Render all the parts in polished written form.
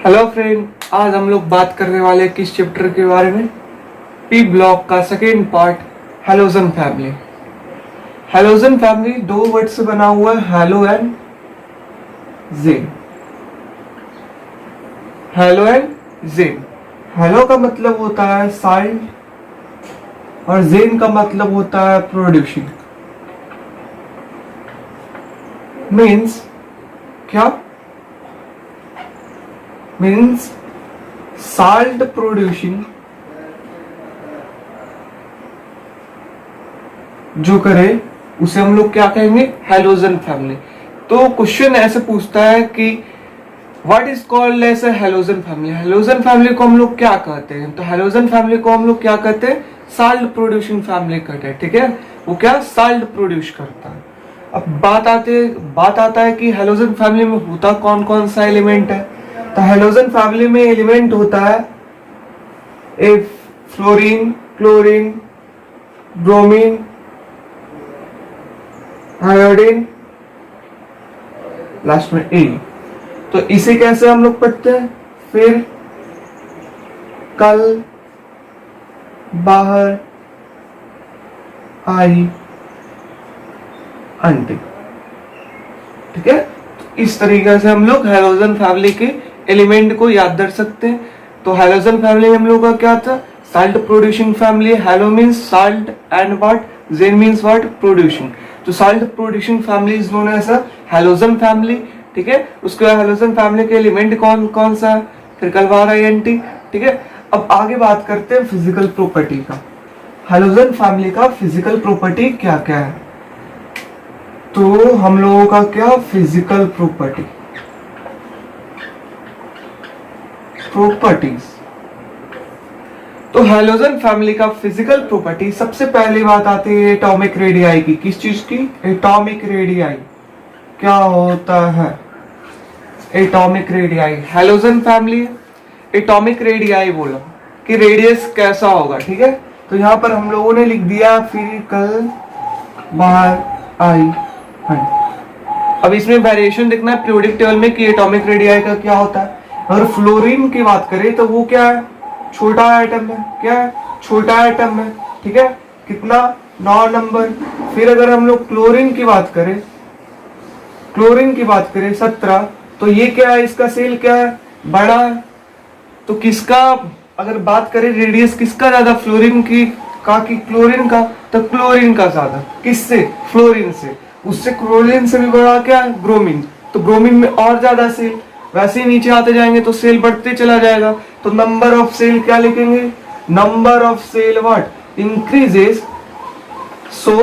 Hello friend, आज हम लोग बात करने वाले हैं किस चैप्टर के बारे में। पी ब्लॉक का second part, halogen family. Halogen family दो वर्ड से बना हुआ है, halo and gen. Halo and gen. हेलो का मतलब होता है साइल्ड और जेन का मतलब होता है प्रोड्यूसिंग। मीन्स क्या? मीन्स साल्ट प्रोड्यूसिंग जो करे उसे हम लोग क्या कहेंगे? Halogen family. तो क्वेश्चन ऐसे पूछता है कि what is called as a halogen family. Halogen family को हम लोग क्या कहते हैं? तो हेलोजन फैमिली को हम लोग क्या कहते हैं? साल्ट प्रोड्यूसिंग फैमिली कहते हैं। ठीक है, वो क्या साल्ट प्रोड्यूस करता है। अब बात आता है कि हेलोजन फैमिली में होता कौन कौन सा एलिमेंट है। तो हेलोजन फैमिली में एलिमेंट होता है fluorine, chlorine, bromine, iodine, last में ए। तो इसे कैसे हम लोग पढ़ते हैं? फिर कल बाहर आई आंटी। ठीक है, तो इस तरीके से हम लोग हेलोजन फैमिली के एलिमेंट को याद कर सकते हैं। तो हेलोजन फैमिली हम लोग का क्या था? Salt producing family. Halo means salt and what? Gen means what? Producing. तो salt producing family is known as halogen family. ठीक है, उसके बाद हेलोजन फैमिली के एलिमेंट कौन कौन सा है? फिर कलवारा एंटी। ठीक है, अब आगे बात करते हैं फिजिकल प्रॉपर्टी का। हेलोजन फैमिली का फिजिकल प्रॉपर्टी क्या क्या है? तो हम लोगों का क्या फिजिकल प्रॉपर्टीज। तो हेलोजन फैमिली का फिजिकल प्रॉपर्टी, सबसे पहली बात आती है एटॉमिक रेडियाई की। किस चीज की? Atomic radii. क्या होता है atomic radii? Halogen family atomic radii बोला कि रेडियस कैसा होगा। ठीक है, तो यहां पर हम लोगों ने लिख दिया फिर कल बाहर आई। अब इसमें वेरिएशन देखना है पीरियोडिक टेबल में कि एटॉमिक रेडियाई का क्या होता है। अगर फ्लोरीन की बात करें तो वो क्या है? छोटा एटम है। क्या है? छोटा एटम है। ठीक है, कितना? 9 नंबर। फिर अगर हम लोग क्लोरीन की बात करें 17, तो ये क्या है? इसका सेल क्या है? बड़ा है। तो किसका अगर बात करें रेडियस किसका ज्यादा? फ्लोरीन की का कि क्लोरीन का? तो क्लोरीन का ज्यादा। किससे? फ्लोरीन से। उससे क्लोरीन से भी बड़ा क्या है? ब्रोमीन। तो ब्रोमीन में और ज्यादा सेल। वैसे ही नीचे आते जाएंगे तो सेल बढ़ते चला जाएगा। तो नंबर ऑफ सेल क्या लिखेंगे? Number of shell what? Increases, so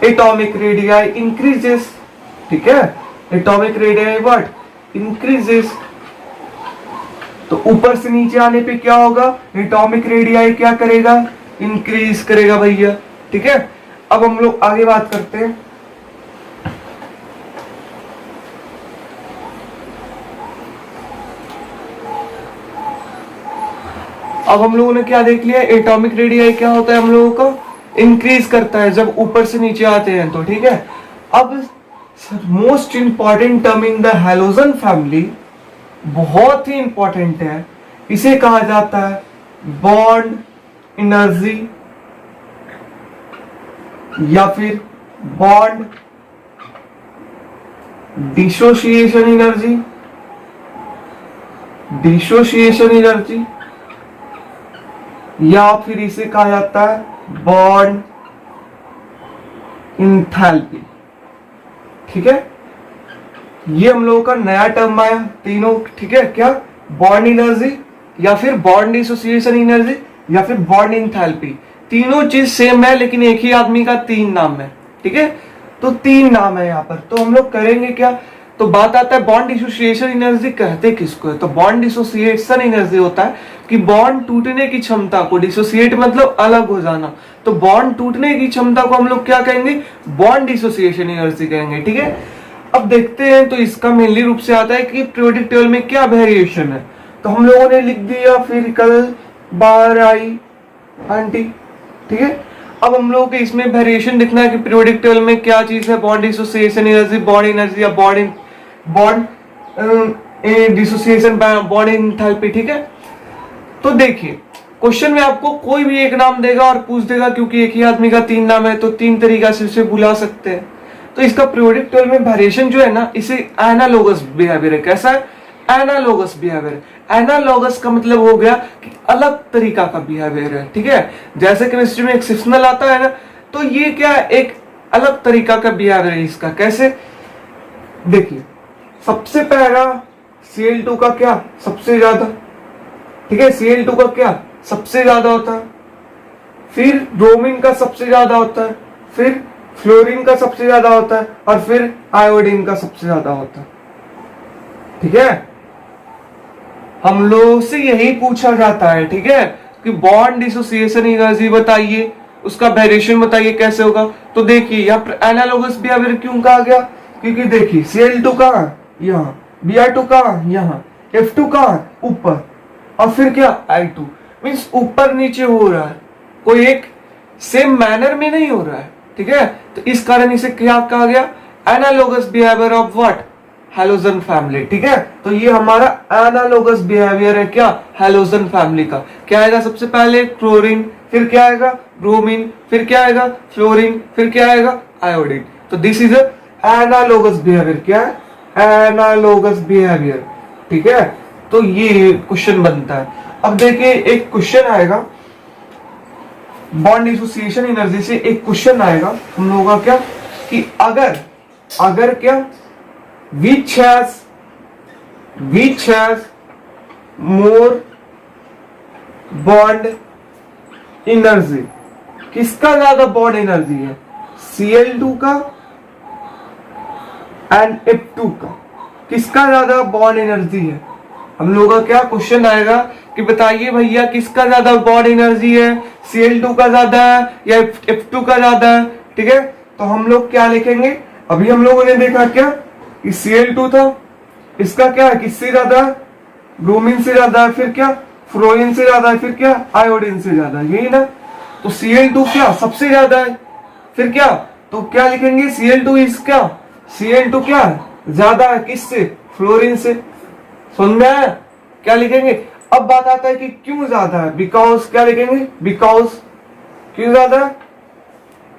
atomic radii increases. ठीक है, एटॉमिक रेडियाई व्हाट? इंक्रीजेस। तो ऊपर से नीचे आने पे क्या होगा? एटॉमिक रेडियाई क्या करेगा? इंक्रीज करेगा भैया। ठीक है, अब हम लोग आगे बात करते हैं। अब हम लोगों ने क्या देख लिया? एटॉमिक रेडियाई क्या होता है हम लोगों का? इंक्रीज करता है जब ऊपर से नीचे आते हैं तो। ठीक है, अब most important term in the halogen family, बहुत ही इंपॉर्टेंट है, इसे कहा जाता है बॉन्ड एनर्जी या फिर बॉन्ड डिसोसिएशन एनर्जी, या फिर इसे कहा जाता है बॉन्ड इंथैल्पी। ठीक है, ये हम लोगों का नया टर्म आया तीनों। ठीक है, क्या? बॉन्ड एनर्जी या फिर बॉन्ड डिसोसिएशन एनर्जी या फिर बॉन्ड इंथैल्पी। तीनों चीज सेम है लेकिन एक ही आदमी का 3 नाम है। ठीक है, तो 3 नाम है यहाँ पर। तो हम लोग करेंगे क्या? तो बात आता है बॉन्ड डिसोसिएशन एनर्जी कहते किसको है? तो बॉन्ड डिसोसिएशन एनर्जी होता है कि बॉन्ड टूटने की क्षमता को, डिसोसिएट मतलब अलग हो जाना, तो बॉन्ड टूटने की क्षमता को हम लोग क्या कहेंगे? बॉन्ड डिसोसिएशन एनर्जी कहेंगे। ठीक है, अब देखते हैं। तो इसका मेनली रूप से आता है कि पीरियोडिक टेबल में क्या वेरिएशन है। तो हम लोगों ने लिख दिया फिर कल बाहर आई आंटी। ठीक है, अब हम लोगों को इसमें वेरिएशन दिखना है कि पीरियोडिक टेबल में क्या चीज है? Bond dissociation energy, bond energy या बॉन्ड डिसोसिएशन बॉन्ड एंथैल्पी, ठीक है। तो देखिए क्वेश्चन में आपको कोई भी एक नाम देगा और पूछ देगा, क्योंकि एक ही आदमी का 3 नाम है तो 3 तरीका से उसे बुला सकते हैं। तो इसका पीरियोडिक टेबल में वेरिएशन जो है ना, इसे एनालोगस बिहेवियर है। कैसा है? Analogous behaviour. एनालोगस का मतलब हो गया कि अलग तरीका का बिहेवियर है, ठीक है। जैसे केमिस्ट्री में एक्सेप्शनल आता है ना, तो ये क्या एक अलग तरीका का बिहेवियर है इसका। कैसे? देखिए सबसे पहला Cl2 का क्या सबसे ज्यादा, ठीक है, Cl2 का क्या सबसे ज्यादा होता है, फिर ब्रोमीन का सबसे ज्यादा होता है, फिर फ्लोरीन का सबसे ज्यादा होता है, और फिर आयोडीन का सबसे ज्यादा होता है, ठीक है। हम लोग से यही पूछा जाता है, ठीक है, कि बॉन्ड डिसोसिएशन एनर्जी बताइए, उसका वेरिएशन बताइए कैसे होगा। तो देखिए यहाँ पर एनालोगस बिहेवियर क्यों कहा गया, क्योंकि देखिए Cl2 कहाँ यहाँ, Br2 कहाँ यहाँ, F2 कहाँ ऊपर, और फिर क्या I2, मीन्स ऊपर नीचे हो रहा है, कोई एक सेम मैनर में नहीं हो रहा है, ठीक है। तो इस कारण इसे क्या कहा गया? Analogous behaviour of what? Halogen family, ठीक है। तो ये हमारा एनालोगस बिहेवियर है क्या? हैलोजन फैमिली का। क्या आएगा सबसे पहले? क्लोरीन, फिर क्या आएगा? ब्रोमीन, फिर क्या आएगा? फ्लोरीन, फिर क्या आएगा? आयोडीन। तो दिस इज एनालोगस बिहेवियर। क्या है? एनालोगस बिहेवियर, ठीक है। तो ये क्वेश्चन बनता है। अब देखिए एक क्वेश्चन आएगा बॉन्ड डिसोसिएशन एनर्जी से, एक क्वेश्चन आएगा हम लोगों का क्या, कि अगर क्या which has more bond energy, किसका ज्यादा बॉन्ड एनर्जी है? Cl2 का एंड F2 का, किसका ज्यादा बॉन्ड एनर्जी है? हम लोगों का क्या क्वेश्चन आएगा कि बताइए भैया किसका ज्यादा बॉन्ड एनर्जी है, Cl2 का ज्यादा है या F2 का ज्यादा है, ठीक है। तो हम लोग क्या लिखेंगे? अभी हम लोगों ने देखा क्या कि Cl2 था, इसका क्या है, किससे ज्यादा है? ब्रोमीन से ज्यादा है, फिर क्या फ्लोरीन से ज्यादा है, फिर क्या आयोडीन से ज्यादा है, यही ना। तो Cl2 क्या सबसे ज्यादा है, फिर क्या, तो क्या लिखेंगे? Cl2 इज क्या, Cl2 क्या ज्यादा है किससे? फ्लोरीन से। समझ में आया? क्या लिखेंगे? अब बात आता है कि क्यों ज्यादा है, बिकॉज क्या लिखेंगे? बिकॉज क्यों ज्यादा है?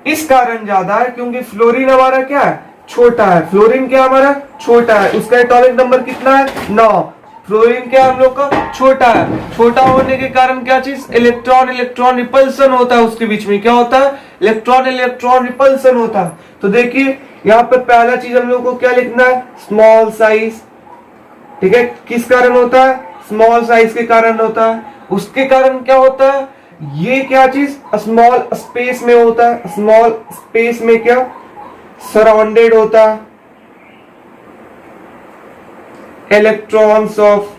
इस कारण ज्यादा है क्योंकि फ्लोरीन हमारा क्या है? छोटा है। फ्लोरीन क्या हमारा? छोटा है। उसका एटॉमिक नंबर कितना है? 9। फ्लोरीन क्या हम लोग का? छोटा है। छोटा होने के कारण क्या चीज? इलेक्ट्रॉन इलेक्ट्रॉन रिपल्सन होता है उसके बीच में। क्या होता है? इलेक्ट्रॉन इलेक्ट्रॉन रिपल्सन होता है। तो देखिए यहाँ पर पहला चीज हम लोग को क्या लिखना है? स्मॉल साइज, ठीक है। किस कारण होता है? स्मॉल साइज के कारण होता है। उसके कारण क्या होता है? ये क्या चीज? स्मॉल स्पेस में होता है। स्मॉल स्पेस में क्या सराउंडेड होता है इलेक्ट्रॉन्स ऑफ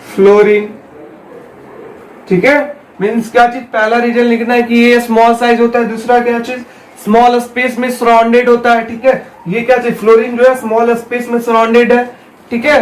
फ्लोरीन, ठीक है। मीन्स क्या चीज? पहला रीजन लिखना है कि ये स्मॉल साइज होता है। दूसरा क्या चीज? स्मॉल स्पेस में सराउंडेड होता है, ठीक है। ये क्या चीज? फ्लोरीन जो है स्मॉल स्पेस में सराउंडेड है, ठीक है।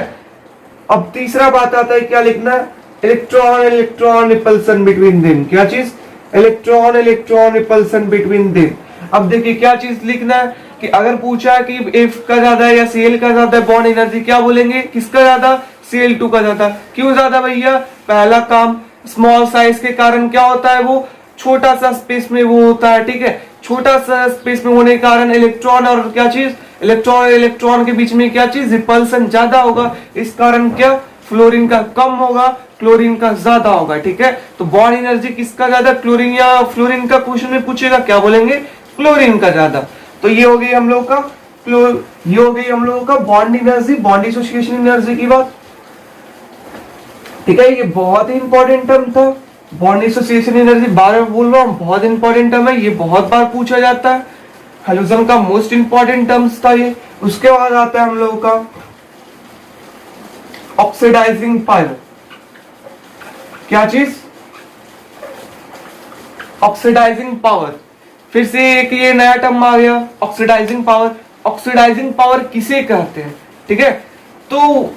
अब तीसरा बात आता है क्या लिखना है? Electron electron repulsion between them. क्या चीज? Electron electron repulsion between them. अब देखिए क्या चीज लिखना है कि अगर पूछा है कि F का ज्यादा है या Cl का ज्यादा है बॉन्ड एनर्जी, क्या बोलेंगे? किसका ज्यादा? Cl2 का ज्यादा। क्यों ज्यादा भैया? पहला काम स्मॉल साइज के कारण क्या होता है? वो छोटा सा स्पेस में वो होता है, ठीक है। छोटा सा स्पेस में होने के कारण इलेक्ट्रॉन और क्या चीज? इलेक्ट्रॉन और इलेक्ट्रॉन के बीच में क्या चीज? रिपल्सन ज्यादा होगा। इस कारण क्या? फ्लोरीन का कम होगा, क्लोरीन का ज्यादा होगा, ठीक है। तो बॉन्ड एनर्जी किसका ज्यादा? क्लोरीन या फ्लोरीन का क्वेश्चन में पूछेगा, क्या बोलेंगे? क्लोरीन का ज्यादा। तो ये हो गई हम लोग का ये हो गई हम लोगों का bond energy, bond dissociation energy की बात, ठीक है। ये बहुत ही इंपॉर्टेंट टर्म था बॉन्ड डिसोसिएशन एनर्जी। बार बार बोल रहा हूं, बहुत इंपॉर्टेंट टर्म है ये, बहुत बार पूछा जाता है। हैलोजन का मोस्ट इंपॉर्टेंट टर्म्स था ये। उसके बाद आता है हम लोगों का ऑक्सीडाइजिंग पावर। क्या चीज? Oxidising power. फिर से एक ये नया टर्म आ गया, ऑक्सीडाइजिंग पावर। ऑक्सीडाइजिंग पावर किसे कहते हैं, ठीक है। तो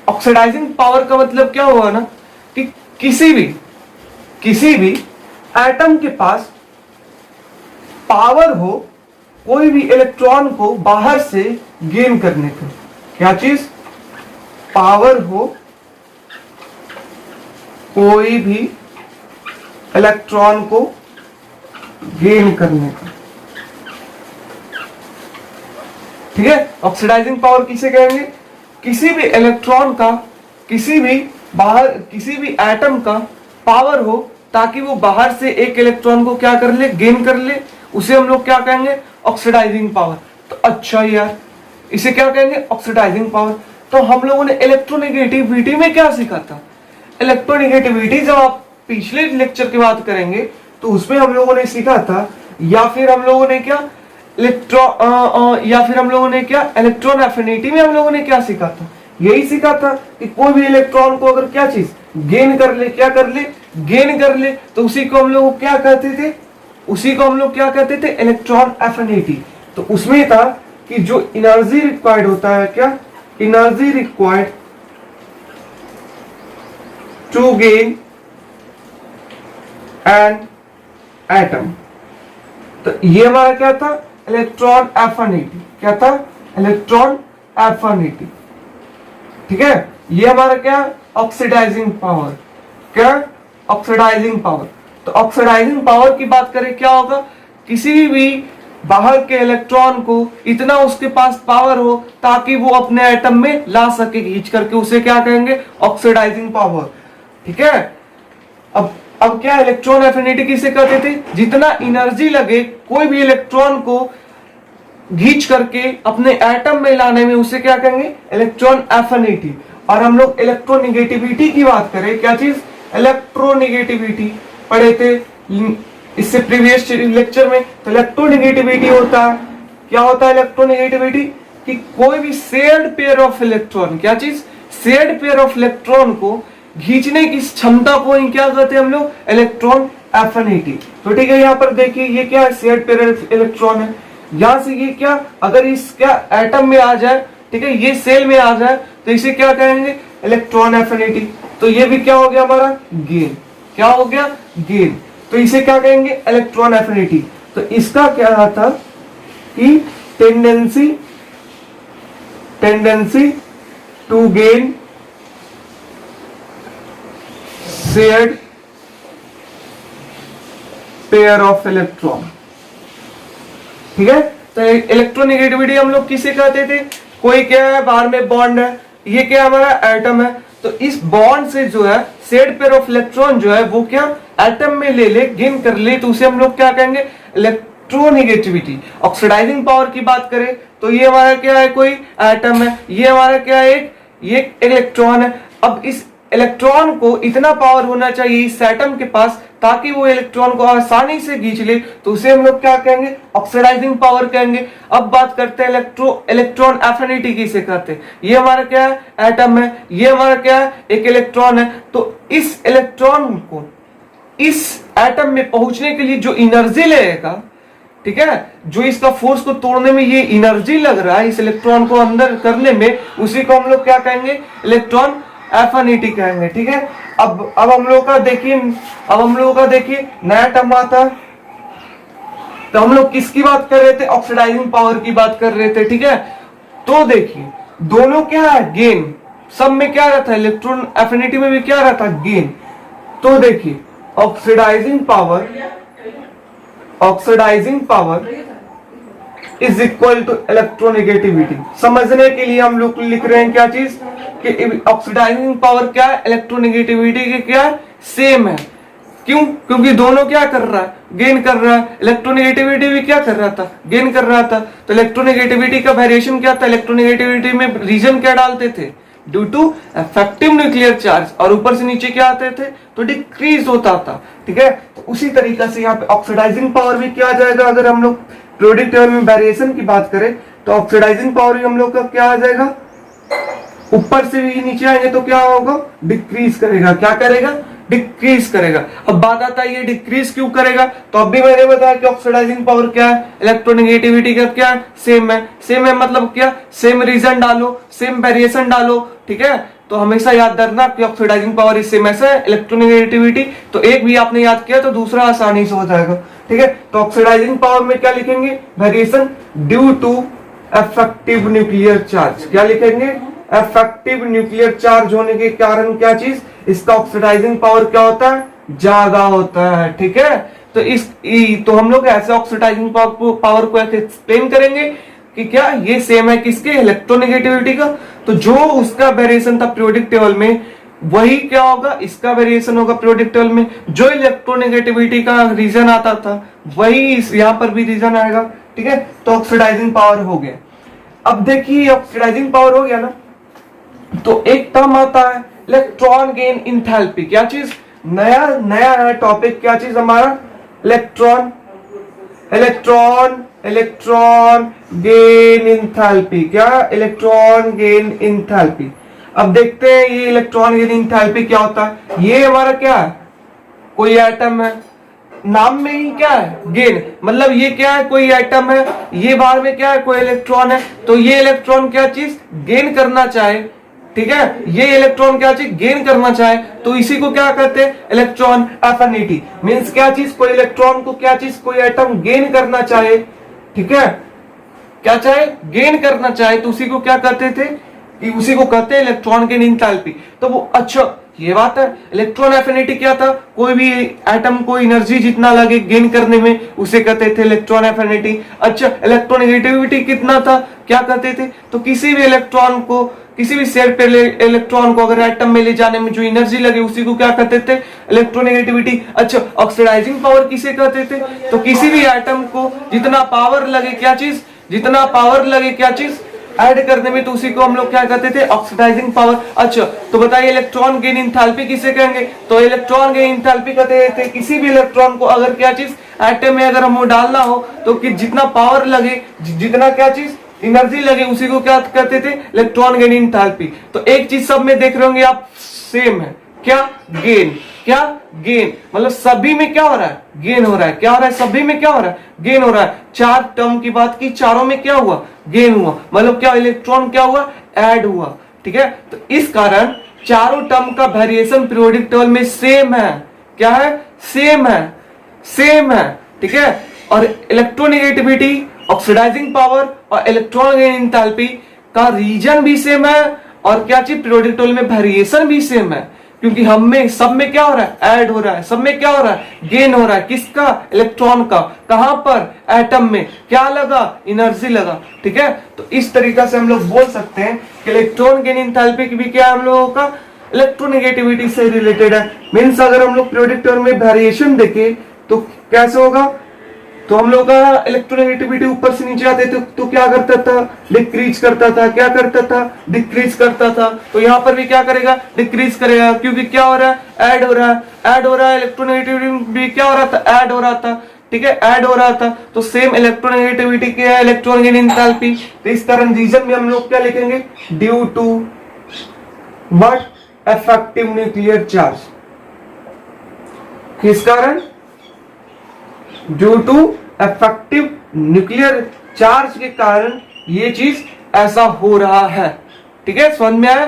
ऑक्सीडाइजिंग पावर का मतलब क्या हुआ ना, कि किसी भी एटम के पास पावर हो कोई भी इलेक्ट्रॉन को बाहर से गेन करने का। क्या चीज? पावर हो कोई भी इलेक्ट्रॉन को गेन करने का। ठीक है, ऑक्सीडाइजिंग पावर किसे कहेंगे? किसी भी इलेक्ट्रॉन का, किसी भी एटम का पावर हो ताकि वो बाहर से एक इलेक्ट्रॉन को क्या कर ले, गेन कर ले, उसे हम लोग क्या कहेंगे? Oxidising power. तो अच्छा यार, इसे क्या कहेंगे? Oxidising power. तो हम लोगों ने इलेक्ट्रोनेगेटिविटी में क्या सीखा था? इलेक्ट्रोनेगेटिविटी जब आप पिछले लेक्चर की बात करेंगे तो उसमें हम लोगों ने सीखा था, या फिर हम लोगों ने क्या इलेक्ट्रॉन एफिनिटी में हम लोगों ने क्या सीखा था? यही सीखा था कि कोई भी इलेक्ट्रॉन को अगर क्या चीज गेन कर ले, क्या कर ले? गेन कर ले, तो उसी को हम लोग क्या कहते थे? Electron affinity. तो उसमें था कि जो एनर्जी रिक्वायर्ड होता है, क्या energy required to gain an atom, तो ये हमारा क्या था? Electron affinity. क्या था? Electron affinity. ठीक है, ये हमारा क्या? Oxidising power. क्या? Oxidising power. तो ऑक्सीडाइजिंग पावर की बात करें, क्या होगा? किसी भी बाहर के इलेक्ट्रॉन को इतना उसके पास पावर हो ताकि वो अपने एटम में ला सके खींच करके, उसे क्या कहेंगे? Oxidising power. ठीक है, अब क्या इलेक्ट्रॉन एफिनिटी किसे कहते थे? जितना एनर्जी लगे कोई भी इलेक्ट्रॉन को खींच करके अपने एटम में लाने में, उसे क्या कहेंगे? Electron affinity. और हम लोग इलेक्ट्रोनेगेटिविटी की बात करें, क्या चीज? इलेक्ट्रोनेगेटिविटी पढ़े थे इससे प्रीवियस लेक्चर में। तो इलेक्ट्रोनेगेटिविटी होता है, क्या होता है इलेक्ट्रोनेगेटिविटी? कि कोई भी शेयर्ड पेयर ऑफ इलेक्ट्रॉन, क्या चीज? शेयर्ड पेयर ऑफ इलेक्ट्रॉन को खींचने की क्षमता को ही क्या कहते हैं हम लोग? Electron affinity. तो ठीक है, यहाँ पर देखिए ये क्या है? शेयर्ड पेयर इलेक्ट्रॉन है। यहां से ये क्या, अगर इस क्या एटम में आ जाए, ठीक है, ये सेल में आ जाए, तो इसे क्या कहेंगे? Electron affinity. तो ये भी क्या हो गया हमारा? गेन। क्या हो गया? गेन। तो इसे क्या कहेंगे? Electron affinity. तो इसका क्या था कि tendency to gain shared pair of electron. ठीक है, तो इलेक्ट्रोनेगेटिविटी हम लोग किसे कहते थे? कोई क्या है, बाहर में बॉन्ड है, ये क्या हमारा एटम है, तो इस बॉन्ड से जो है शेयर्ड पेयर ऑफ इलेक्ट्रॉन जो है वो क्या एटम में ले ले, गेन कर ले, तो उसे हम लोग क्या कहेंगे? इलेक्ट्रोनेगेटिविटी। ऑक्सीडाइजिंग पावर की बात करें तो ये हमारा क्या है? कोई एटम है, ये हमारा क्या है? ये इलेक्ट्रॉन है। अब इस इलेक्ट्रॉन को इतना पावर होना चाहिए इस एटम के पास ताकि वो इलेक्ट्रॉन को आसानी से खींच ले, तो उसे हम लोग क्या कहेंगे? ऑक्सीडाइजिंग पावर कहेंगे। अब बात करते हैं इलेक्ट्रॉन एफिनिटी किसे कहते हैं? ये हमारा क्या है? एटम है, ये हमारा क्या है? एक इलेक्ट्रॉन है। तो इस इलेक्ट्रॉन को इस एटम में पहुंचने के लिए जो एनर्जी लगेगा, ठीक है, जो इसका फोर्स को तोड़ने में ये एनर्जी लग रहा है इस इलेक्ट्रॉन को अंदर करने में, उसी को हम लोग क्या कहेंगे? इलेक्ट्रॉन एफिनिटी कहेंगे। ठीक है, अब हम लोग का देखिए नया टर्म आता है। तो हम लोग किसकी बात कर रहे थे? ऑक्सीडाइजिंग पावर की बात कर रहे थे। ठीक है, तो देखिए दोनों क्या है? गेन। सब में क्या रहता है? इलेक्ट्रॉन एफिनिटी में भी क्या रहता है? गेन। तो देखिए oxidising power is equal to electronegativity. समझने के लिए हम लोग लिख रहे हैं क्या चीज? कि ऑक्सीडाइजिंग पावर क्या है? इलेक्ट्रोनेगेटिविटी के क्या सेम है। क्यों? क्योंकि दोनों क्या कर रहा है? गेन कर रहा है। इलेक्ट्रोनेगेटिविटी भी क्या कर रहा था? गेन कर रहा था। तो इलेक्ट्रोनेगेटिविटी का वेरिएशन क्या था? इलेक्ट्रोनेगेटिविटी में रीजन क्या डालते थे? Due to effective nuclear charge, और ऊपर से नीचे क्या आते थे? तो डिक्रीज होता था। ठीक है, तो उसी तरीके से यहाँ पे ऑक्सीडाइजिंग पावर भी क्या आ जाएगा? अगर हम लोग प्रोडक्ट टेबल में वेरिएशन की बात करें तो ऑक्सीडाइजिंग पावर भी हम लोग का क्या आ जाएगा? ऊपर से भी नीचे आएंगे तो क्या होगा? डिक्रीज करेगा। क्या करेगा? डिक्रीज करेगा। अब बात आता है ये डिक्रीज क्यों करेगा? तो अभी मैंने बताया कि ऑक्सीडाइजिंग पावर क्या है? इलेक्ट्रोनेगेटिविटी का क्या है? सेम है। सेम है मतलब क्या? सेम रीजन डालो, सेम वेरिएशन डालो। ठीक है, तो हमेशा याद रखना कि ऑक्सीडाइजिंग पावर इज सेम ऐसा है, इलेक्ट्रोनेगेटिविटी तो एक भी आपने याद किया तो दूसरा आसानी से हो जाएगा। ठीक है, तो ऑक्सीडाइजिंग पावर में क्या लिखेंगे? Variation due to effective nuclear charge. क्या लिखेंगे? इफेक्टिव न्यूक्लियर चार्ज होने के कारण क्या चीज, इसका ऑक्सीडाइजिंग पावर क्या होता है, ज्यादा होता है। ठीक है, तो तो हम लोग ऐसे ऑक्सीडाइजिंग पावर को एक्सप्लेन करेंगे कि क्या ये सेम है किसके, इलेक्ट्रोनेगेटिविटी का। तो जो उसका वेरिएशन था पीरियोडिक टेबल में, वही क्या होगा, इसका वेरिएशन होगा पीरियोडिक टेबल में। जो इलेक्ट्रोनेगेटिविटी का रीजन आता था वही यहां पर भी रीजन आएगा। ठीक है, तो ऑक्सीडाइजिंग पावर हो गया। अब देखिए ऑक्सीडाइजिंग पावर हो गया ना, तो एक टर्म आता है इलेक्ट्रॉन गेन इंथैल्पी। क्या चीज, नया नया टॉपिक, क्या चीज हमारा, electron electron electron gain enthalpy. क्या, इलेक्ट्रॉन गेन इंथैल्पी। अब देखते हैं ये इलेक्ट्रॉन गेन इंथैल्पी क्या होता है। ये हमारा क्या है, कोई एटम है, नाम में ही क्या है, गेन, मतलब ये क्या है, कोई एटम है, ये बाहर में क्या है, कोई इलेक्ट्रॉन है। तो ये इलेक्ट्रॉन क्या चीज गेन करना चाहे, ठीक है, ये इलेक्ट्रॉन क्या चीज गेन करना चाहे, तो इसी को क्या कहते हैं, इलेक्ट्रॉन एफिनिटी। मींस क्या चीज, कोई इलेक्ट्रॉन को क्या चीज, कोई एटम गेन करना चाहे, ठीक है, क्या चाहे, गेन करना चाहे, तो उसी को क्या कहते थे, कि उसी को कहते हैं इलेक्ट्रॉन गेन इंथैल्पी। तो वो, अच्छा ये बात है, इलेक्ट्रॉन एफिनिटी क्या था, कोई भी एटम को एनर्जी जितना लगे गेन करने में, उसे कहते थे इलेक्ट्रॉन एफिनिटी। अच्छा, इलेक्ट्रोनेगेटिविटी कितना था, क्या कहते थे, तो किसी भी इलेक्ट्रॉन को, किसी भी शेल पे इलेक्ट्रॉन को अगर एटम में ले जाने में जो एनर्जी लगे, उसी को क्या कहते थे, इलेक्ट्रोनेगेटिविटी। अच्छा, ऑक्सीडाइजिंग पावर किसे कहते थे, तो किसी भी एटम को जितना पावर लगे, क्या चीज, जितना पावर लगे, क्या चीज ऐड करने में, तो उसी को हम लोग क्या कहते थे, ऑक्सीडाइजिंग पावर। अच्छा, तो बताइए इलेक्ट्रॉन गेन इंथैल्पी किसे कहेंगे, तो इलेक्ट्रॉन गेन इंथैल्पी कहते थे किसी भी इलेक्ट्रॉन को अगर क्या चीज एटम में अगर हमको डालना हो, तो कि जितना पावर लगे, जितना क्या चीज एनर्जी लगे, उसी को क्या कहते थे, इलेक्ट्रॉन गेन इंथैल्पी। तो एक चीज सब में देख रहे होंगे आप, सेम है, क्या, गेन, क्या, गेन, मतलब सभी में क्या हो रहा है, गेन हो रहा है। क्या हो रहा है, सभी में क्या हो रहा है, गेन हो रहा है। चार टर्म की बात की, चारों में क्या हुआ, गेन हुआ, मतलब क्या, इलेक्ट्रॉन क्या हुआ, ऐड हुआ। ठीक है, तो इस कारण चारों टर्म का वेरिएशन पीरियोडिक टेबल में सेम है। क्या है, सेम है, सेम है। ठीक है, और इलेक्ट्रोनेगेटिविटी, ऑक्सीडाइजिंग पावर और इलेक्ट्रॉन गेन इंथैल्पी का रीजन भी सेम है, और क्या चीज, पीरियोडिक टेबल में वेरिएशन भी सेम है। क्योंकि हम में सब में क्या हो रहा है, ऐड हो रहा है, सब में क्या हो रहा है, गेन हो रहा है। किसका, इलेक्ट्रॉन का, कहां पर, एटम में, क्या लगा, एनर्जी लगा। ठीक है, तो इस तरीका से हम लोग बोल सकते हैं कि इलेक्ट्रॉन गेन इंथैल्पी की भी क्या हम लोगों का इलेक्ट्रोनेगेटिविटी से रिलेटेड है। मींस अगर हम लोग पीरियोडिक टेबल में वेरिएशन देखें तो कैसे होगा, तो हम लोग का इलेक्ट्रोनेगेटिविटी ऊपर से नीचे आते तो क्या करता था, डिक्रीज करता था। क्या करता था, डिक्रीज करता था। तो यहाँ पर भी क्या करेगा, डिक्रीज करेगा, क्योंकि क्या हो रहा है, ऐड हो रहा है, ऐड हो रहा है। इलेक्ट्रोनेगेटिविटी भी क्या हो रहा था, ऐड हो रहा था। ठीक है, ऐड हो रहा था। तो सेम इलेक्ट्रोनेगेटिविटी क्या है, इलेक्ट्रॉन गेन इंथैल्पी। तो इस कारण रीजन में हम लोग क्या लिखेंगे, due to what, effective nuclear charge. किस कारण, due to effective nuclear charge के कारण ये चीज ऐसा हो रहा है। ठीक है, समझ में आया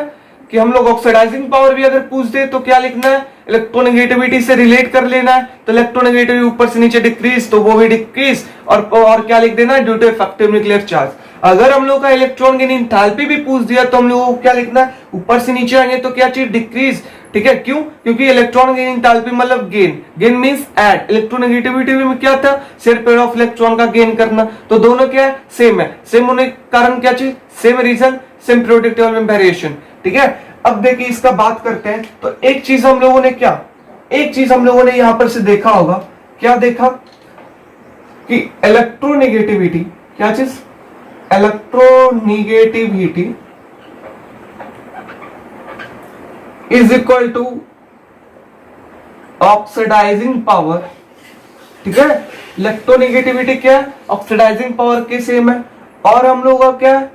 कि हम लोग ऑक्सीडाइजिंग पावर भी अगर पूछ दे तो क्या लिखना है, इलेक्ट्रोनेगेटिविटी से रिलेट कर लेना है। तो इलेक्ट्रोनेगेटिविटी ऊपर से नीचे डिक्रीज, तो वो भी डिक्रीज, और क्या लिख देना है, due to effective nuclear charge. अगर हम लोग का इलेक्ट्रॉन गेन इंथैल्पी भी पूछ दिया तो हम लोग को क्या लिखना है, ऊपर से नीचे आएंगे तो क्या चीज, डिक्रीज। ठीक है, क्यों, क्योंकि इलेक्ट्रॉन गेन इंथैल्पी मतलब gain, gain means add. Electronegativity में क्या था, शेयर पेयर ऑफ इलेक्ट्रॉन का गेन करना। तो दोनों क्या है, सेम है। सेम होने के कारण क्या चीज, same reason, same periodic table में वेरिएशन। ठीक है, अब देखिए इसका बात करते हैं। तो एक चीज हम लोगों ने क्या, एक चीज हम लोगों ने यहां पर से देखा होगा, क्या देखा कि इलेक्ट्रोनेगेटिविटी, क्या चीज, electronegativity is equal to oxidising power. ठीक है, इलेक्ट्रोनेगेटिविटी क्या है, ऑक्सीडाइजिंग पावर के सेम है। और हम लोग का क्या है,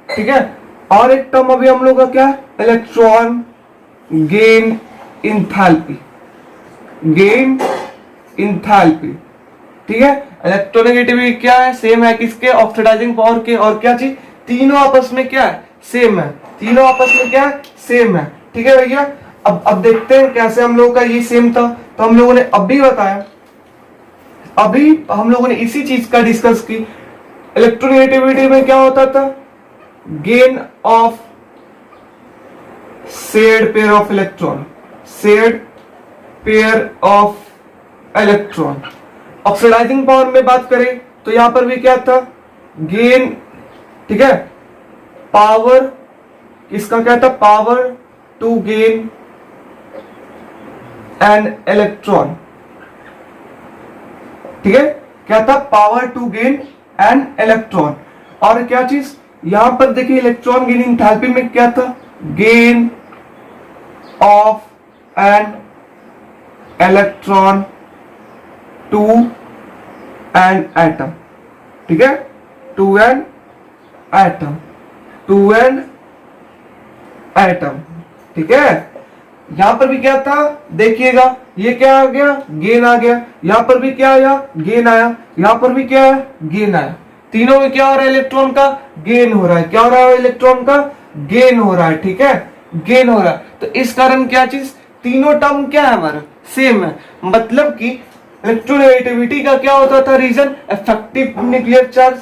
ठीक है, और एक टर्म अभी हम लोग का क्या है, electron gain enthalpy, gain enthalpy. ठीक है, इलेक्ट्रोनेगेटिविटी क्या है, सेम है किसके, ऑक्सीडाइजिंग पावर के। और क्या चीज, तीनों आपस में क्या है, सेम है। तीनों आपस में क्या है, सेम है। ठीक है भैया, अब देखते हैं कैसे हम लोगों का ये सेम था। तो हम लोगों ने अभी बताया, अभी हम लोगों ने इसी चीज का डिस्कस की। इलेक्ट्रोनेगेटिविटी में क्या होता था, gain of shared pair of electron, shared pair of electron. Oxidising power में बात करें तो यहां पर भी क्या था, गेन, ठीक है, पावर, इसका क्या था, power to gain an electron, ठीक है, क्या था, power to gain an electron. और क्या चीज यहां पर देखिए, इलेक्ट्रॉन गेन एंथैल्पी में क्या था, gain of an electron to an atom, ठीक है, to an atom, to an atom, ठीक है। यहां पर भी क्या था, देखिएगा, ये क्या आ गया, गेन आ गया, यहां पर भी क्या आया, गेन आया, यहां पर भी क्या है, गेन आया। तीनों में क्या हो रहा है, इलेक्ट्रॉन का गेन हो रहा है, क्या हो रहा है, इलेक्ट्रॉन का गेन हो रहा है, ठीक है, गेन हो रहा है। तो इस कारण क्या चीज, तीनों टर्म क्या है हमारा, सेम है। मतलब कि इलेक्ट्रोनेगेटिविटी का क्या होता था रीजन, इफेक्टिव न्यूक्लियर चार्ज।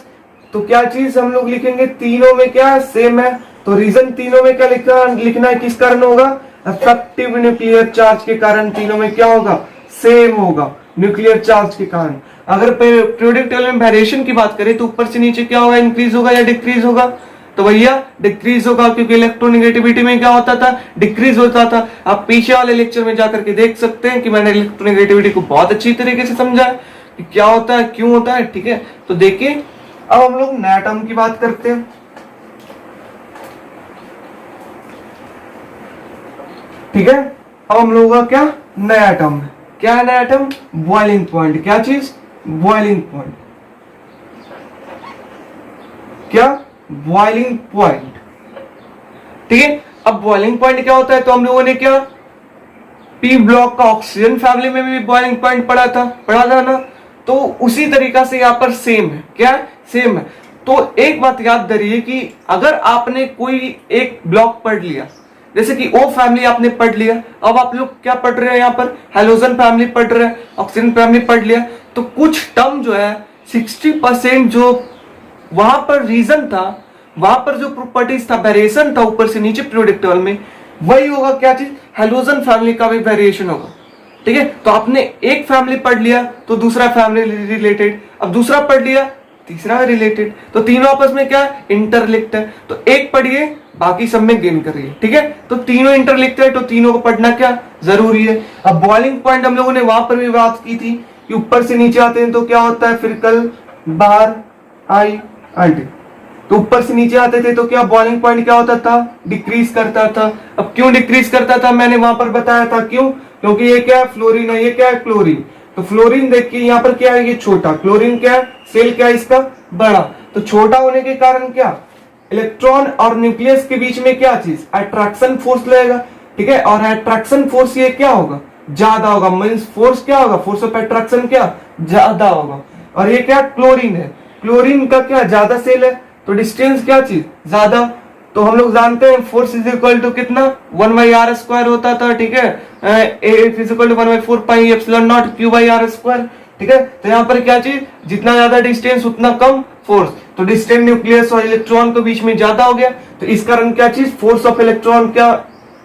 तो क्या चीज हम लोग लिखेंगे, तीनों में क्या है, सेम है। तो रीजन तीनों में क्या लिखना है, किस कारण होगा, इफेक्टिव न्यूक्लियर चार्ज के कारण तीनों में क्या होगा, सेम होगा, न्यूक्लियर चार्ज के कारण। अगर पीरियोडिक टेबल में वेरिएशन की बात करें तो ऊपर से नीचे क्या होगा, इंक्रीज होगा या डिक्रीज होगा, तो भैया डिक्रीज होगा, क्योंकि इलेक्ट्रोनेगेटिविटी में क्या होता था, डिक्रीज होता था। आप पीछे वाले लेक्चर में जाकर के देख सकते हैं कि मैंने इलेक्ट्रोनेगेटिविटी को बहुत अच्छी तरीके से समझा है कि क्या होता है, क्यों होता है, ठीक है। तो देखिए अब हम लोग नया टर्म की बात करते हैं, ठीक है। अब हम लोगों का क्या नया टर्म है, क्या है नया टर्म, बॉइलिंग पॉइंट। क्या चीज, बॉइलिंग पॉइंट, क्या, बॉइलिंग पॉइंट, ठीक है। अब बॉइलिंग पॉइंट क्या होता है, तो हम लोगों ने क्या पी ब्लॉक का ऑक्सीजन फैमिली में भी बॉइलिंग पॉइंट पढ़ा था ना। तो उसी तरीका से यहाँ पर सेम है, क्या सेम है। तो एक बात याद करिए कि अगर आपने कोई एक ब्लॉक पढ़ लिया, जैसे कि ओ फैमिली आपने पढ़ लिया, अब आप लोग क्या पढ़ रहे हैं, यहाँ पर हेलोजन फैमिली पढ़ रहे हैं, ऑक्सीजन फैमिली पढ़ लिया, तो कुछ टर्म जो है 60% जो वहां पर रीजन था, वहां पर जो प्रॉपर्टीज था, वेरिएशन था ऊपर से नीचे पीरियोडिक टेबल में, वही होगा क्या चीज, हेलोजन फैमिली का भी वेरिएशन होगा, ठीक है। तो आपने एक फैमिली पढ़ लिया तो दूसरा फैमिली रिलेटेड, अब दूसरा पढ़ लिया तीसरा रिलेटेड, तो तीनों आपस में क्या इंटरलिंक्ड है। तो एक पढ़िए बाकी सब में गेन करिए, ठीक है। तो तीनों इंटरलिंक्ड है, तो तीनों को पढ़ना क्या जरूरी है। अब बॉइलिंग पॉइंट हम लोगों ने वहां पर भी बात की थी कि ऊपर से नीचे आते हैं तो क्या होता है, फिर कल बाहर आई आल्टी, तो ऊपर से नीचे आते थे तो क्या बॉइलिंग पॉइंट क्या होता था, डिक्रीज करता था। अब क्यों डिक्रीज करता था, मैंने वहां पर बताया था, क्यों, क्योंकि ये क्या है, फ्लोरीन है, ये क्या है, क्लोरीन। तो फ्लोरीन देखिए यहाँ पर क्या है, ये छोटा, क्लोरीन क्या है, सेल क्या है इसका, बड़ा। तो छोटा होने के कारण क्या, इलेक्ट्रॉन और न्यूक्लियस के बीच में क्या चीज, अट्रैक्शन फोर्स लगेगा, ठीक है। और अट्रैक्शन फोर्स ये क्या होगा, ज्यादा होगा, मींस फोर्स क्या होगा, फोर्स ऑफ अट्रैक्शन क्या ज्यादा होगा। और ये क्या क्लोरीन है, क्लोरीन का क्या ज्यादा सेल है, तो डिस्टेंस क्या चीज ज्यादा। तो हम लोग जानते हैं फोर्स इज इक्वल टू कितना, 1/r² होता था, ठीक है। F is equal to 1/4 pi epsilon naught Q/r², ठीक है। तो यहाँ पर क्या चीज, जितना ज्यादा डिस्टेंस उतना कम फोर्स, तो डिस्टेंस न्यूक्लियस और इलेक्ट्रॉन के बीच में ज्यादा हो गया, तो इस कारण क्या चीज, फोर्स ऑफ इलेक्ट्रॉन क्या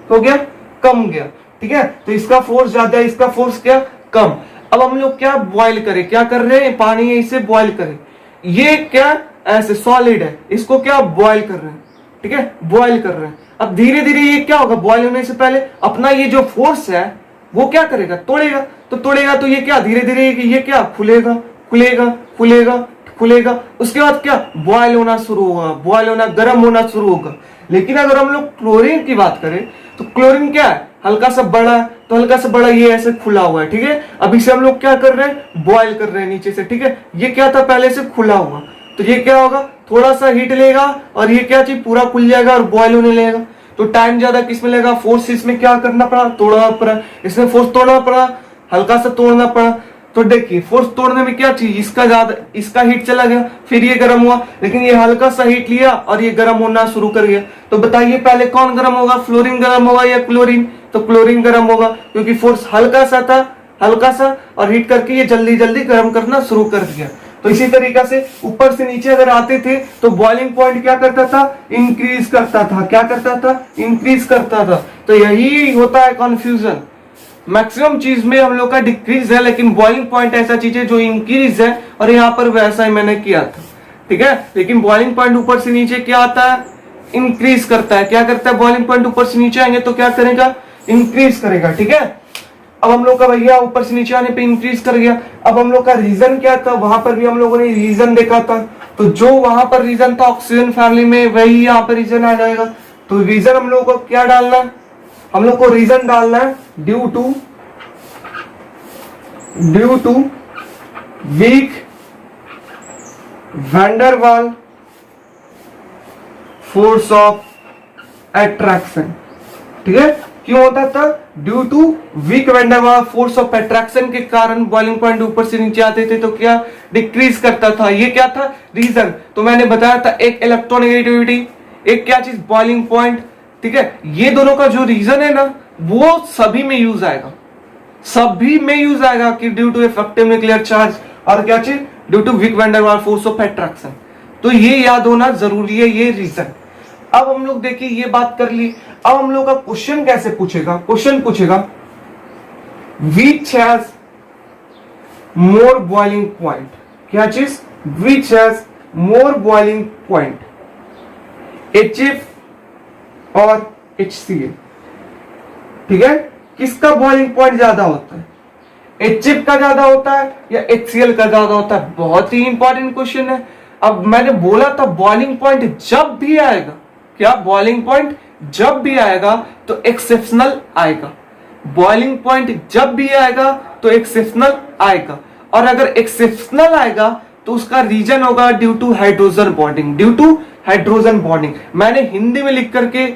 हो गया, कम गया, ठीक है। तो इसका फोर्स ज्यादा है, इसका फोर्स क्या कम। अब हम लोग क्या बॉइल करें, क्या कर रहे हैं, पानी है इसे बॉइल करें, ये क्या ऐसे सॉलिड है, इसको क्या बॉइल कर रहे हैं, ठीक है, बॉइल कर रहे हैं। अब धीरे धीरे ये क्या होगा, बॉइल होने से पहले अपना ये जो फोर्स है वो क्या करेगा, तोड़ेगा। तो तोड़ेगा तो ये क्या धीरे धीरे ये क्या खुलेगा, खुलेगा खुलेगा खुलेगा, उसके बाद क्या बॉइल होना शुरू होगा, बॉइल होना, गर्म होना शुरू होगा। लेकिन अगर हम लोग क्लोरीन की बात करें तो क्लोरीन क्या है, हल्का सा बड़ा है, तो हल्का सा बड़ा ये ऐसे खुला हुआ है, ठीक है। अब इसे हम लोग क्या कर रहे हैं, बॉइल कर रहे हैं नीचे से, ठीक है। ये क्या था, पहले से खुला हुआ, तो ये क्या होगा, थोड़ा सा हीट लेगा और ये क्या चीज पूरा खुल जाएगा और बॉइल होने लगेगा। तो टाइम ज्यादा किस में लगेगा, फोर्स इसमें क्या करना पड़ा, तोड़ना पड़ा, इसमें फोर्स तोड़ना पड़ा, हल्का सा तोड़ना पड़ा। तो देखिए फोर्स तोड़ने में क्या चीज, इसका ज्यादा, इसका हीट चला गया, फिर ये गर्म हुआ, लेकिन ये हल्का सा हीट लिया और ये गर्म होना शुरू कर गया। तो बताइए पहले कौन गर्म होगा, फ्लोरीन गर्म होगा या क्लोरीन, तो क्लोरीन गर्म होगा, क्योंकि फोर्स हल्का सा था, हल्का सा, और हीट करके ये जल्दी जल्दी गर्म करना शुरू कर दिया। तो इसी तरीका से ऊपर से नीचे अगर आते थे तो बॉइलिंग पॉइंट क्या करता था, इंक्रीज करता था। क्या करता था, इंक्रीज करता था। तो यही होता है कंफ्यूजन। मैक्सिमम चीज में हम लोग का डिक्रीज है, लेकिन बॉइलिंग पॉइंट ऐसा चीज है जो इंक्रीज है, और यहाँ पर वैसा ही मैंने किया था, ठीक है। लेकिन बॉइलिंग पॉइंट ऊपर से नीचे क्या आता है, इंक्रीज करता है। क्या करता है, बॉइलिंग पॉइंट ऊपर से नीचे आएंगे तो क्या करेगा, इंक्रीज करेगा, ठीक है। अब हम लोग का भैया ऊपर से नीचे आने पे इंक्रीज कर गया। अब हम लोग का रीजन क्या था, वहां पर भी हम लोगों ने रीजन देखा था। तो जो वहां पर रीजन था ऑक्सीजन फैमिली में, वही यहाँ पर रीजन आ जाएगा। तो रीजन हम लोग को क्या डालना है, हम लोग को रीजन डालना है due to weak van der Waals force of attraction, ठीक है। क्यों होता था, due to weak van der Waals force of attraction के कारण बॉइलिंग पॉइंट ऊपर से नीचे आते थे तो क्या डिक्रीज करता था। ये क्या था, रीजन। तो मैंने बताया था एक इलेक्ट्रोनेगेटिविटी, एक क्या चीज, बॉइलिंग पॉइंट, ठीक है। ये दोनों का जो रीजन है ना, वो सभी में यूज आएगा, सभी में यूज आएगा कि due to effective nuclear charge, और क्या चीज, due to weak van der Waals force of attraction. तो ये याद होना जरूरी है, ये रीजन। अब हम लोग देखिए ये बात कर ली। अब हम लोग का क्वेश्चन कैसे पूछेगा, क्वेश्चन पूछेगा which has more boiling point, क्या चीज, which has more boiling point, HF और HCl, ठीक है। किसका बॉइलिंग पॉइंट ज्यादा होता है, HF का ज्यादा होता है या HCl का ज्यादा होता है। बहुत ही इंपॉर्टेंट क्वेश्चन है। अब मैंने बोला था बॉइलिंग पॉइंट जब भी आएगा, क्या, बॉइलिंग पॉइंट जब भी आएगा तो एक्सेप्शनल आएगा। बॉइलिंग पॉइंट जब भी आएगा तो एक्सेप्शनल आएगा, और अगर एक्सेप्शनल आएगा तो उसका रीजन होगा due to hydrogen bonding, due to hydrogen bonding. मैंने हिंदी में लिख करके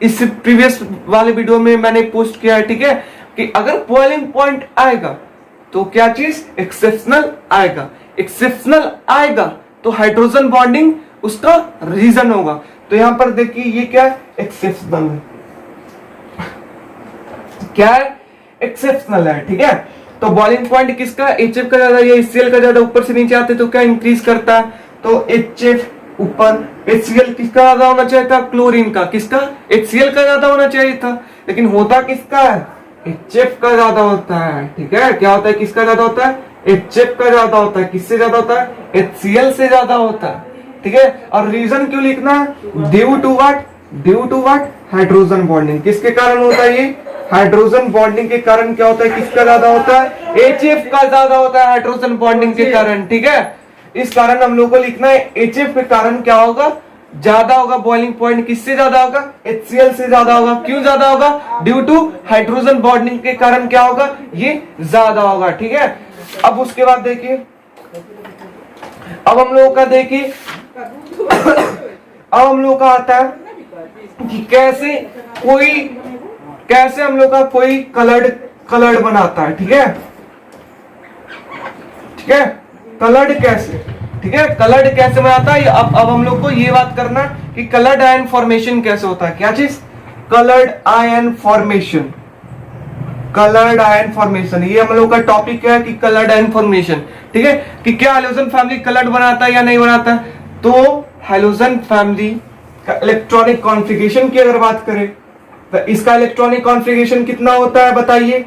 इस प्रीवियस वाले वीडियो में मैंने पोस्ट किया है, ठीक है, कि अगर बॉइलिंग पॉइंट आएगा तो क्या चीज, एक्सेप्शनल आएगा। एक्सेप्शनल आएगा तो हाइड्रोजन बॉन्डिंग उसका रीजन होगा। तो यहां पर देखिए ये क्या है, एक्सेप्शनल है, क्या है, एक्सेप्शनल है, ठीक है। तो बॉइलिंग पॉइंट किसका, HF का ज्यादा या HCl का ज्यादा, ऊपर से नीचे आते तो क्या इंक्रीज करता है, तो HF ऊपर, HCl किसका ज्यादा होना चाहिए था, क्लोरीन का, किसका, HCl का ज्यादा होना चाहिए था, लेकिन होता किसका है, HF का ज्यादा होता है, ठीक है। क्या होता है, किसका ज्यादा होता है, HF का ज्यादा होता है। किससे ज्यादा होता है, HCl से ज्यादा होता है, ठीक है। और रीजन क्यों लिखना है, due to what, due to what, hydrogen bonding. किसके कारण होता है ये, हाइड्रोजन बॉन्डिंग के कारण क्या होता है, किसका ज्यादा होता है, HF का ज्यादा होता है हाइड्रोजन बॉन्डिंग के कारण, ठीक है। इस कारण हम लोग को लिखना है HF के कारण क्या होगा, ज्यादा होगा बॉइलिंग पॉइंट। किससे ज्यादा होगा, HCl से ज्यादा होगा। क्यों ज्यादा होगा, ड्यू टू हाइड्रोजन बॉन्डिंग के कारण क्या होगा, ये ज्यादा होगा, ठीक है। अब उसके बाद देखिए, अब हम लोगों का देखिए अब हम लोग का आता है कि कैसे हम लोग का कोई कलर्ड बनाता है, ठीक है, ठीक है। कलर्ड कैसे, ठीक है, कलर्ड कैसे बनाता है। अब हम लोग को ये बात करना कि कलर्ड आयन फॉर्मेशन कैसे होता है। क्या चीज, coloured ion formation, coloured ion formation, ये हम लोग का टॉपिक है कि कलर्ड आयन फॉर्मेशन, ठीक है। कि क्या हैलोजन फैमिली कलर्ड बनाता है या नहीं बनाता है। तो हैलोजन फैमिली का इलेक्ट्रॉनिक कॉन्फ़िगरेशन की अगर बात करें तो इसका इलेक्ट्रॉनिक कॉन्फ़िगरेशन कितना होता है बताइए,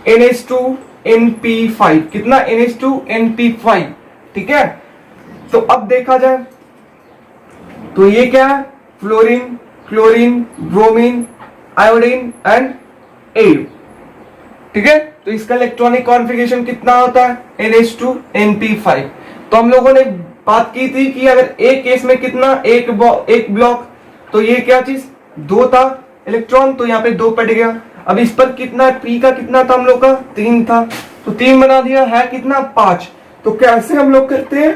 NH2NP5, कितना, NH2NP5, ठीक है। तो अब देखा जाए तो ये क्या है, fluorine, chlorine, bromine, iodine and air, ठीक है। तो इसका इलेक्ट्रॉनिक कॉन्फ़िगरेशन कितना होता है, NH2NP5। तो हम लोगों ने बात की थी कि अगर एक केस में कितना, एक ब्लॉक, तो ये क्या चीज, 2 था इलेक्ट्रॉन, तो यहाँ पे 2 पड़ गया। अब इस पर कितना, पी का कितना था हम लोग का, 3 था, तो 3 बना दिया, है कितना, 5। तो कैसे हम लोग करते हैं,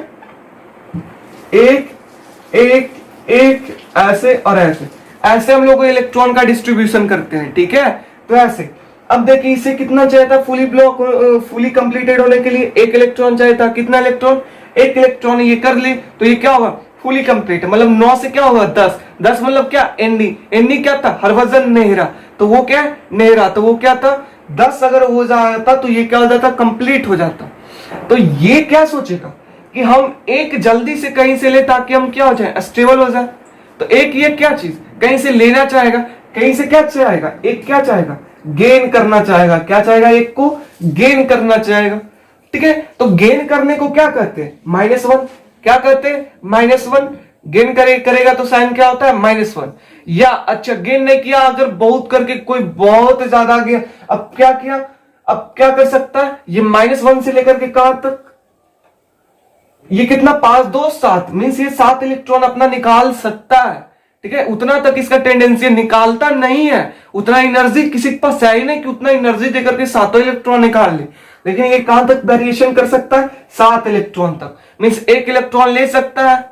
एक एक एक, ऐसे और ऐसे हम लोग इलेक्ट्रॉन का डिस्ट्रीब्यूशन करते हैं, ठीक है। तो ऐसे, अब देखिए इसे कितना चाहिए था, फुली कंप्लीटेड होने के लिए 1 इलेक्ट्रॉन चाहिए था। कितना इलेक्ट्रॉन, 1 इलेक्ट्रॉन ये कर ले तो ये क्या होगा, फुली कंप्लीट, मतलब 9 से क्या होगा, 10, 10 मतलब क्या, Ni क्या था, हरवजन नेहरा, तो वो क्या नेहरा, तो वो क्या था, 10 अगर हो जाता तो ये क्या हो जाता, कंप्लीट हो जाता। तो ये क्या सोचेगा, कि हम एक जल्दी से कहीं से ले ताकि हम क्या हो जाए, स्टेबल हो जाए। तो एक ये क्या चीज कहीं से लेना चाहेगा, कहीं से क्या चाहेगा, एक क्या चाहेगा, गेन करना चाहेगा। क्या चाहेगा, एक को गेन करना चाहेगा। ठीक है, तो गेन करने को क्या कहते हैं, -1। क्या कहते हैं, -1। गेन करेगा तो साइन क्या होता है, -1। या अच्छा गेन नहीं किया, अगर बहुत करके कोई बहुत ज्यादा गया, अब क्या किया, अब क्या कर सकता है, ये -1 से लेकर के कहां तक, ये कितना 5 2 7 मीन्स ये 7 इलेक्ट्रॉन अपना निकाल सकता है। ठीक है, उतना तक इसका टेंडेंसी, निकालता नहीं है, उतना एनर्जी किसी के पास है ही नहीं कि उतना एनर्जी देकर के 7 इलेक्ट्रॉन निकाल ले। लेकिन ये कहां तक वेरिएशन कर सकता है, 7 इलेक्ट्रॉन तक। मीन्स 1 इलेक्ट्रॉन ले सकता है,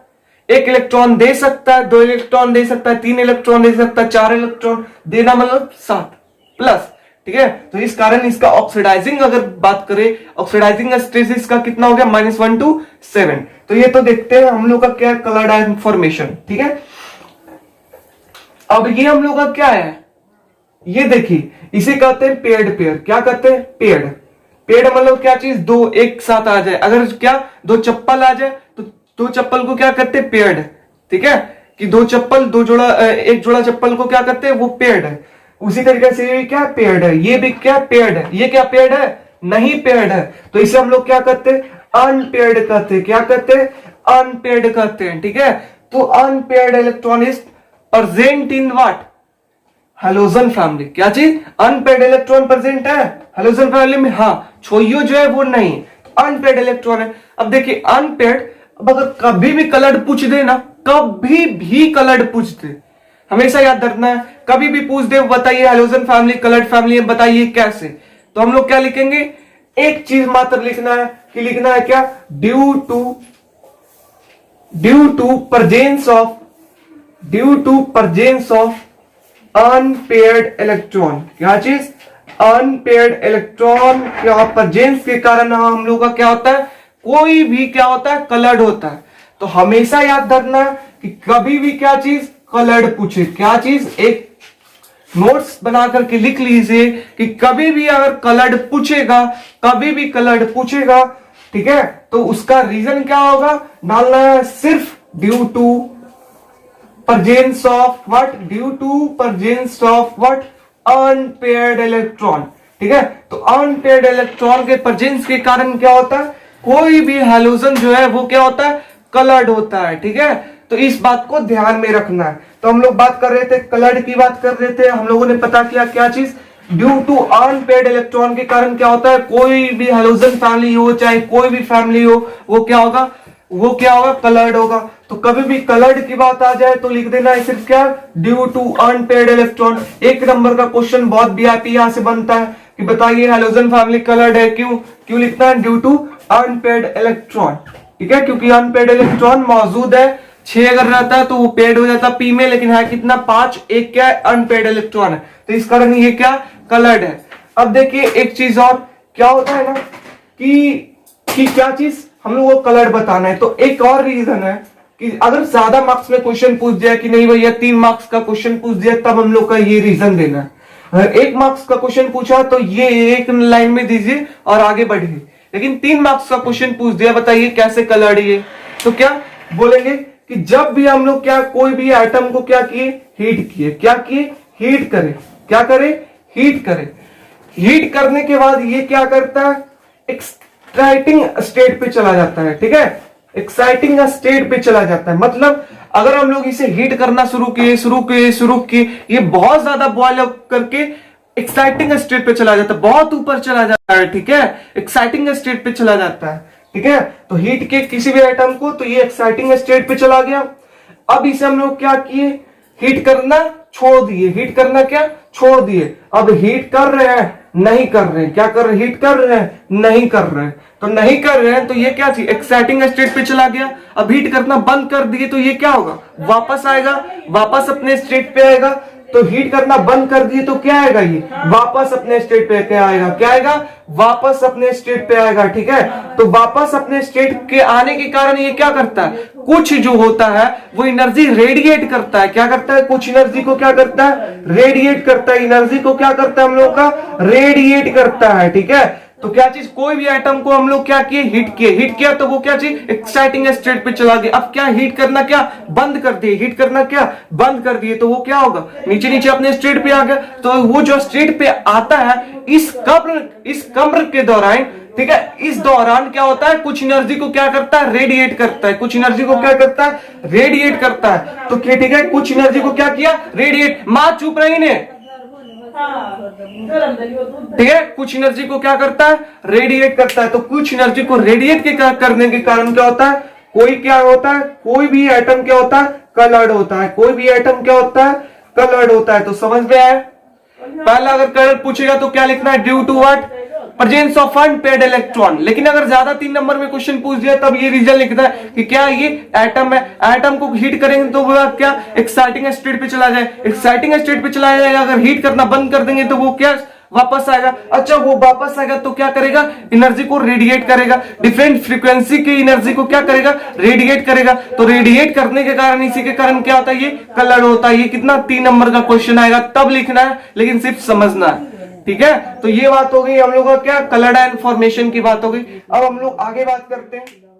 1 इलेक्ट्रॉन दे सकता है, 2 इलेक्ट्रॉन दे सकता है, 3 इलेक्ट्रॉन दे सकता है, 4 इलेक्ट्रॉन देना, मतलब 7 प्लस। ठीक है, तो इस कारण इसका ऑक्सीडाइजिंग अगर बात करें, ऑक्सीडाइजिंग स्टेज इसका कितना हो गया, -1 to 7। तो ये तो देखते हैं हम लोग का क्या कलर डायन फॉर्मेशन। ठीक है, अब ये हम लोग का क्या है, ये देखिए इसे कहते हैं पेयर्ड पेयर। क्या कहते हैं, पेयर्ड। पेयर्ड मतलब क्या चीज, दो एक साथ आ जाए। अगर क्या दो चप्पल आ जाए तो दो चप्पल को क्या कहते हैं, पेयर्ड। ठीक है, कि दो चप्पल, दो जोड़ा, एक जोड़ा चप्पल को क्या कहते हैं, वो पेयर्ड है। उसी तरीके से ये क्या पेयर्ड है, ये भी क्या पेयर्ड है, ये क्या पेयर्ड है, नहीं पेयर्ड है। तो इसे हम लोग क्या कहते हैं, अनपेयर्ड कहते हैं। क्या कहते हैं, अनपेयर्ड कहते हैं। ठीक है, तो unpaired electron is present in what, halogen family. क्या चीज, अनपेयर्ड इलेक्ट्रॉन प्रेजेंट है हैलोजन फैमिली में। हाँ, छोइयो जो है वो नहीं, अनपेयर्ड इलेक्ट्रॉन है। अब देखिए अनपेयर्ड, अब अगर कभी भी कलर्ड पूछ दे ना, कभी भी कलर्ड पूछ दे, हमेशा याद रखना है, कभी भी पूछ दे बताइए हैलोजन फैमिली कलर्ड फैमिली है, बताइए कैसे, तो हम लोग क्या लिखेंगे, एक चीज मात्र लिखना है, कि लिखना है क्या, due to presence of unpaired electron. क्या चीज, अनपेयर्ड इलेक्ट्रॉन क्या प्रेजेंस के कारण हम लोग का क्या होता है, कोई भी क्या होता है, कलर्ड होता है। तो हमेशा याद रखना कि कभी भी क्या चीज कलर्ड पूछे, क्या चीज, एक नोट्स बना करके लिख लीजिए कि कभी भी अगर कलर्ड पूछेगा, कभी भी कलर्ड पूछेगा, ठीक है, तो उसका रीजन क्या होगा, डालना है सिर्फ due to presence of what, due to presence of what, unpaired electron. ठीक है, तो अनपेयर्ड इलेक्ट्रॉन के प्रेजेंस के कारण क्या होता है, कोई भी हैलोजन जो है वो क्या होता है, कलर्ड होता है। ठीक है, तो इस बात को ध्यान में रखना है। तो हम लोग बात कर रहे थे, कलर्ड की बात कर रहे थे, हम लोगों ने पता किया क्या चीज, ड्यू टू अनपेयर्ड इलेक्ट्रॉन के कारण क्या होता है, कोई भी हैलोजन फैमिली हो, चाहे कोई भी फैमिली हो, वो क्या होगा, वो क्या होगा, कलर्ड होगा। तो कभी भी कलर्ड की बात आ जाए तो लिख देना है सिर्फ क्या, ड्यू टू अनपेयर्ड इलेक्ट्रॉन। एक नंबर का क्वेश्चन बहुत वीआईपी यहां से बनता है कि बताइए हैलोजन फैमिली कलर्ड है, क्यों लिखना है, ड्यू टू अनपेयर्ड इलेक्ट्रॉन। ठीक है, क्योंकि अनपेयर्ड इलेक्ट्रॉन मौजूद है, 6 अगर रहता है तो वो पेड हो जाता पी में, लेकिन है कितना, 5, एक क्या है, अनपेयर्ड इलेक्ट्रॉन है, तो इस कारण ये क्या, कलर्ड है। अब देखिए एक चीज और क्या होता है ना, कि क्या चीज हम लोग को कलर्ड बताना है। तो एक और रीजन है कि अगर ज्यादा मार्क्स में क्वेश्चन पूछ दिया कि नहीं भैया 3 मार्क्स का क्वेश्चन पूछ दिया, तब हम लोग का ये रीजन देना है। अगर 1 मार्क्स का क्वेश्चन पूछा तो ये एक लाइन में दीजिए और आगे बढ़िए, लेकिन 3 मार्क्स का क्वेश्चन पूछ दिया, बताइए कैसे कलर्ड ये, तो क्या बोलेंगे कि जब भी हम लोग क्या, कोई भी आइटम को क्या किए, हीट किए, क्या किए, हीट करे, क्या करे, हीट करे। हीट करने के बाद ये क्या करता है, एक्साइटिंग स्टेट पे चला जाता है। ठीक है, एक्साइटिंग स्टेट पे चला जाता है, मतलब अगर हम लोग इसे हीट करना शुरू किए, ये बहुत ज्यादा बॉयल अप करके एक्साइटिंग स्टेट पे चला जाता है, बहुत ऊपर चला जाता है। ठीक है, एक्साइटिंग स्टेट पे चला जाता है। ठीक है, तो हीट के किसी भी आइटम को, तो ये एक्साइटिंग स्टेट पे चला गया। अब इसे हम लोग क्या किए, हीट करना छोड़ दिए, हीट करना क्या छोड़ दिए। अब हीट कर रहे हैं, नहीं कर रहे हैं, क्या कर रहे हैं, हीट कर रहे हैं, नहीं कर रहे हैं, तो नहीं कर रहे हैं तो ये क्या चीज, एक्साइटिंग स्टेट पे चला गया। अब हीट करना बंद कर दिए तो ये क्या होगा, वापस आएगा, वापस अपने स्टेट पे आएगा। तो हीट करना बंद कर दिए तो क्या आएगा, ये वापस अपने स्टेट पे क्या आएगा, क्या आएगा, वापस अपने स्टेट पे आएगा। ठीक है, तो वापस अपने स्टेट के आने के कारण ये क्या करता है, कुछ जो होता है वो एनर्जी रेडिएट करता है। क्या करता है, कुछ एनर्जी को क्या करता है, रेडिएट करता है, एनर्जी को क्या करता है हम लोग का, रेडिएट करता है। ठीक है, तो क्या चीज, कोई भी एटम को हम लोग क्या किए, हिट किया तो वो क्या चीज एक्साइटिंग स्टेट पे चला गया। अब क्या हीट करना क्या बंद कर दिए, हीट करना क्या बंद कर दिए, तो वो क्या होगा, नीचे नीचे अपने स्टेट पे आ गया। तो वो जो स्टेट पे आता है इस कम्र के दौरान, ठीक है, इस दौरान क्या होता है, कुछ एनर्जी को क्या करता है, रेडिएट करता है, कुछ एनर्जी को क्या करता है, रेडिएट करता है। तो क्या, ठीक है, कुछ एनर्जी को क्या किया, रेडिएट। मां चुप रही ने, ठीक है, कुछ एनर्जी को क्या करता है, रेडिएट करता है। तो कुछ एनर्जी को रेडिएट के करने के कारण क्या होता है, कोई क्या होता है, कोई भी एटम क्या होता है, कलर्ड होता है, कोई भी एटम क्या होता है, कलर्ड होता है। तो समझ में आया। पहला अगर कलर पूछेगा तो क्या लिखना है, due to what, presence of unpaired electron. लेकिन अगर ज्यादा 3 नंबर में क्वेश्चन पूछ दिया तब ये रीजन लिखना है कि क्या ये एटम है, एटम को हीट करेंगे तो वो क्या एक्साइटिंग स्टेट पे चला जाए, एक्साइटिंग स्टेट पे चला जाएगा। अगर हीट करना बंद कर देंगे तो वो क्या वापस आएगा। अच्छा, वो वापस आएगा तो क्या करेगा, एनर्जी को रेडिएट करेगा, डिफरेंट फ्रीक्वेंसी की एनर्जी को क्या करेगा, रेडिएट करेगा। तो रेडिएट करने के कारण, इसी के कारण क्या होता है, ये कलर होता है। ये कितना 3 नंबर का क्वेश्चन आएगा तब लिखना है, लेकिन सिर्फ समझना है, ठीक है। तो ये बात हो गई हम लोग का क्या, कलर एंड फॉर्मेशन की बात हो गई। अब हम लोग आगे बात करते हैं।